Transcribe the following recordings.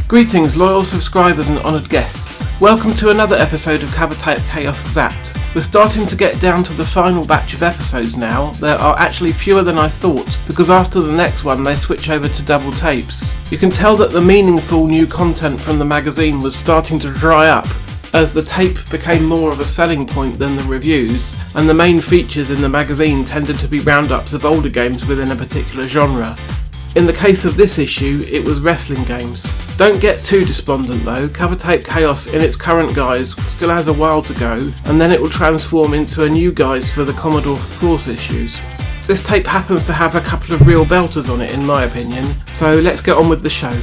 Greetings loyal subscribers and honoured guests. Welcome to another episode of Cover Tape Chaos Zapped. We're starting to get down to the final batch of episodes now. There are actually fewer than I thought, because after the next one they switch over to double tapes. You can tell that the meaningful new content from the magazine was starting to dry up, as the tape became more of a selling point than the reviews, and the main features in the magazine tended to be roundups of older games within a particular genre. In the case of this issue, it was wrestling games. Don't get too despondent though, Cover Tape Chaos in its current guise still has a while to go, and then it will transform into a new guise for the Commodore Force issues. This tape happens to have a couple of real belters on it in my opinion, so let's get on with the show.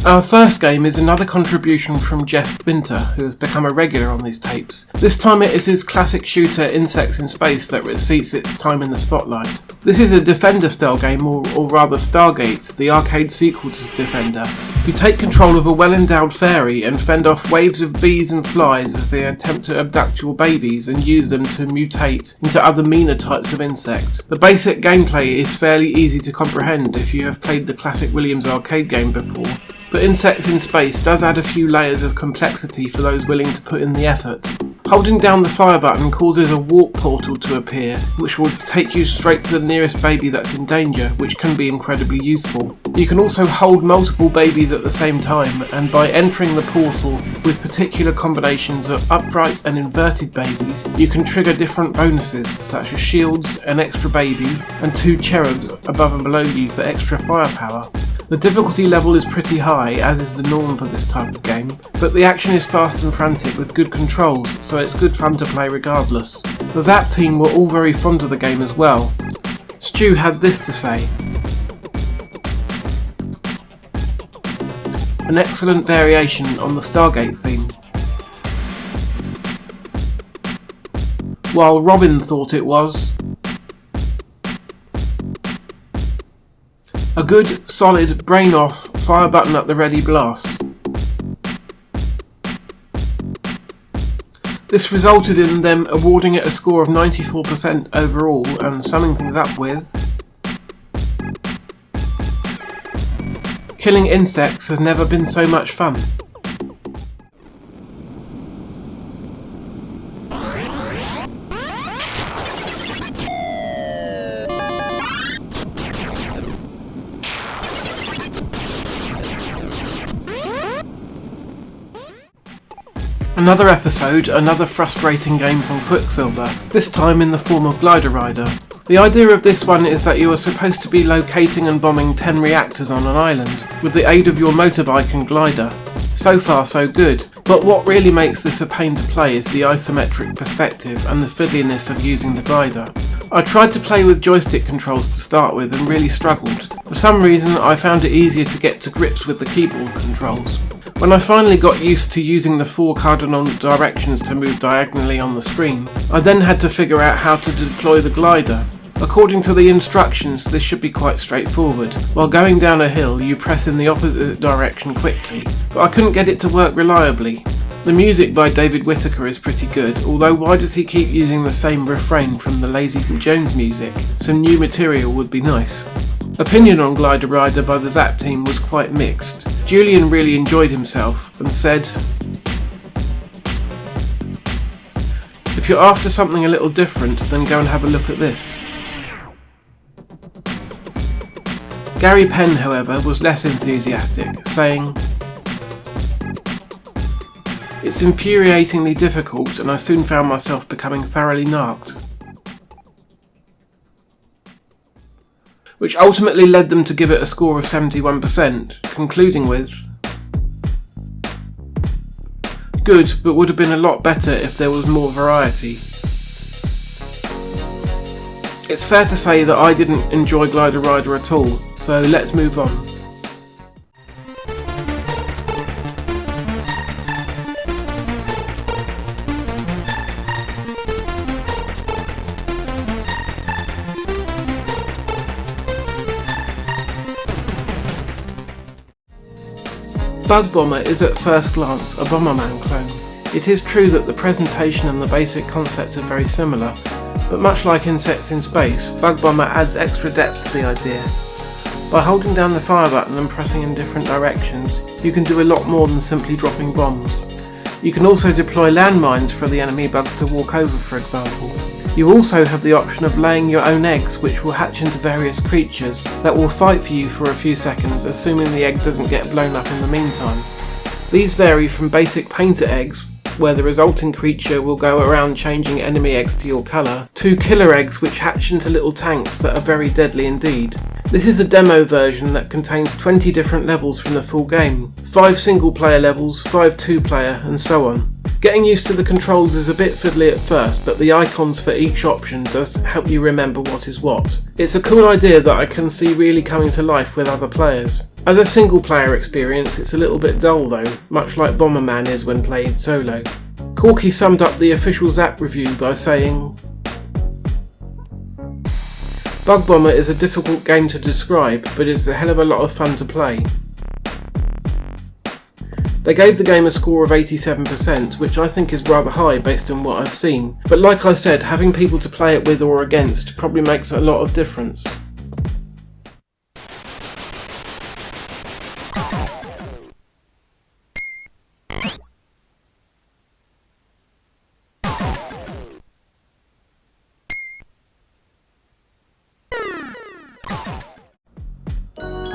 Our first game is another contribution from Jeff Winter, who has become a regular on these tapes. This time it is his classic shooter Insects in Space that receipts its time in the spotlight. This is a Defender style game, or rather Stargate, the arcade sequel to Defender. You take control of a well-endowed fairy and fend off waves of bees and flies as they attempt to abduct your babies and use them to mutate into other meaner types of insect. The basic gameplay is fairly easy to comprehend if you have played the classic Williams arcade game before. But Insects in Space does add a few layers of complexity for those willing to put in the effort. Holding down the fire button causes a warp portal to appear, which will take you straight to the nearest baby that's in danger, which can be incredibly useful. You can also hold multiple babies at the same time, and by entering the portal with particular combinations of upright and inverted babies, you can trigger different bonuses, such as shields, an extra baby, and 2 cherubs above and below you for extra firepower. The difficulty level is pretty high, as is the norm for this type of game, but the action is fast and frantic with good controls, so it's good fun to play regardless. The Zzap team were all very fond of the game as well. Stu had this to say: an excellent variation on the Stargate theme. While Robin thought it was a good, solid, brain-off, fire button at the ready blast. This resulted in them awarding it a score of 94% overall, and summing things up with: killing insects has never been so much fun. Another episode, another frustrating game from Quicksilver, this time in the form of Glider Rider. The idea of this one is that you are supposed to be locating and bombing 10 reactors on an island, with the aid of your motorbike and glider. So far so good, but what really makes this a pain to play is the isometric perspective and the fiddliness of using the glider. I tried to play with joystick controls to start with and really struggled. For some reason I found it easier to get to grips with the keyboard controls. When I finally got used to using the 4 cardinal directions to move diagonally on the screen, I then had to figure out how to deploy the glider. According to the instructions, this should be quite straightforward. While going down a hill, you press in the opposite direction quickly, but I couldn't get it to work reliably. The music by David Whittaker is pretty good, although why does he keep using the same refrain from the Lazy Jones music? Some new material would be nice. Opinion on Glider Rider by the Zzap team was quite mixed. Julian really enjoyed himself and said, "If you're after something a little different, then go and have a look at this." Gary Penn, however, was less enthusiastic, saying, "It's infuriatingly difficult and I soon found myself becoming thoroughly narked." Which ultimately led them to give it a score of 71%, concluding with: good, but would have been a lot better if there was more variety. It's fair to say that I didn't enjoy Glider Rider at all, so let's move on. Bug Bomber is at first glance a Bomberman clone. It is true that the presentation and the basic concept are very similar, but much like Insects in Space, Bug Bomber adds extra depth to the idea. By holding down the fire button and pressing in different directions, you can do a lot more than simply dropping bombs. You can also deploy landmines for the enemy bugs to walk over, for example. You also have the option of laying your own eggs, which will hatch into various creatures that will fight for you for a few seconds, assuming the egg doesn't get blown up in the meantime. These vary from basic painter eggs, where the resulting creature will go around changing enemy eggs to your colour, to killer eggs which hatch into little tanks that are very deadly indeed. This is a demo version that contains 20 different levels from the full game, 5 single player levels, 5 2-player and so on. Getting used to the controls is a bit fiddly at first, but the icons for each option does help you remember what is what. It's a cool idea that I can see really coming to life with other players. As a single player experience, it's a little bit dull though, much like Bomberman is when played solo. Corky summed up the official Zzap review by saying, "Bug Bomber is a difficult game to describe, but it's a hell of a lot of fun to play." They gave the game a score of 87%, which I think is rather high based on what I've seen, but like I said, having people to play it with or against probably makes a lot of difference.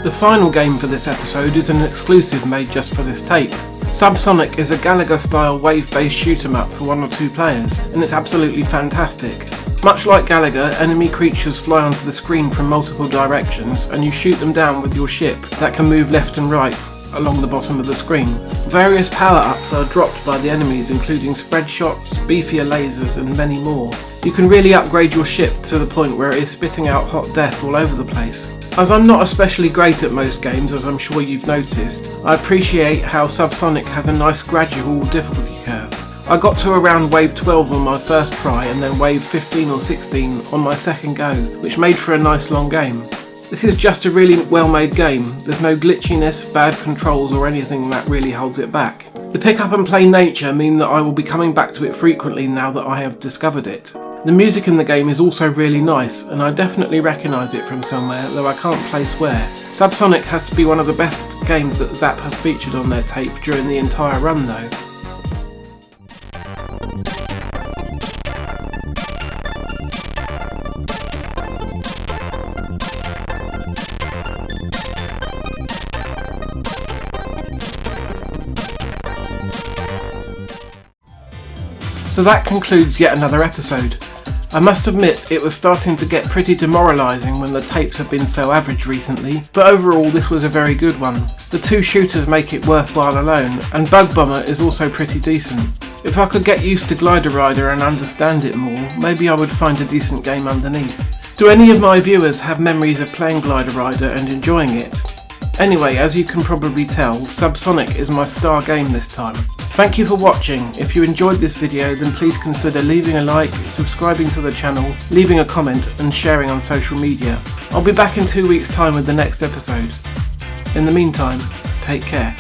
The final game for this episode is an exclusive made just for this tape. Subsonic is a Galaga-style wave-based shoot 'em up for 1 or 2 players, and it's absolutely fantastic. Much like Galaga, enemy creatures fly onto the screen from multiple directions, and you shoot them down with your ship that can move left and right along the bottom of the screen. Various power-ups are dropped by the enemies, including spread shots, beefier lasers and many more. You can really upgrade your ship to the point where it is spitting out hot death all over the place. As I'm not especially great at most games, as I'm sure you've noticed, I appreciate how Subsonic has a nice gradual difficulty curve. I got to around wave 12 on my first try and then wave 15 or 16 on my second go, which made for a nice long game. This is just a really well made game. There's no glitchiness, bad controls or anything that really holds it back. The pick up and play nature mean that I will be coming back to it frequently now that I have discovered it. The music in the game is also really nice, and I definitely recognise it from somewhere, though I can't place where. Subsonic has to be one of the best games that Zzap have featured on their tape during the entire run though. So that concludes yet another episode. I must admit it was starting to get pretty demoralising when the tapes have been so average recently, but overall this was a very good one. The 2 shooters make it worthwhile alone, and Bug Bomber is also pretty decent. If I could get used to Glider Rider and understand it more, maybe I would find a decent game underneath. Do any of my viewers have memories of playing Glider Rider and enjoying it? Anyway, as you can probably tell, Subsonic is my star game this time. Thank you for watching. If you enjoyed this video, then please consider leaving a like, subscribing to the channel, leaving a comment and sharing on social media. I'll be back in 2 weeks' time with the next episode. In the meantime, take care.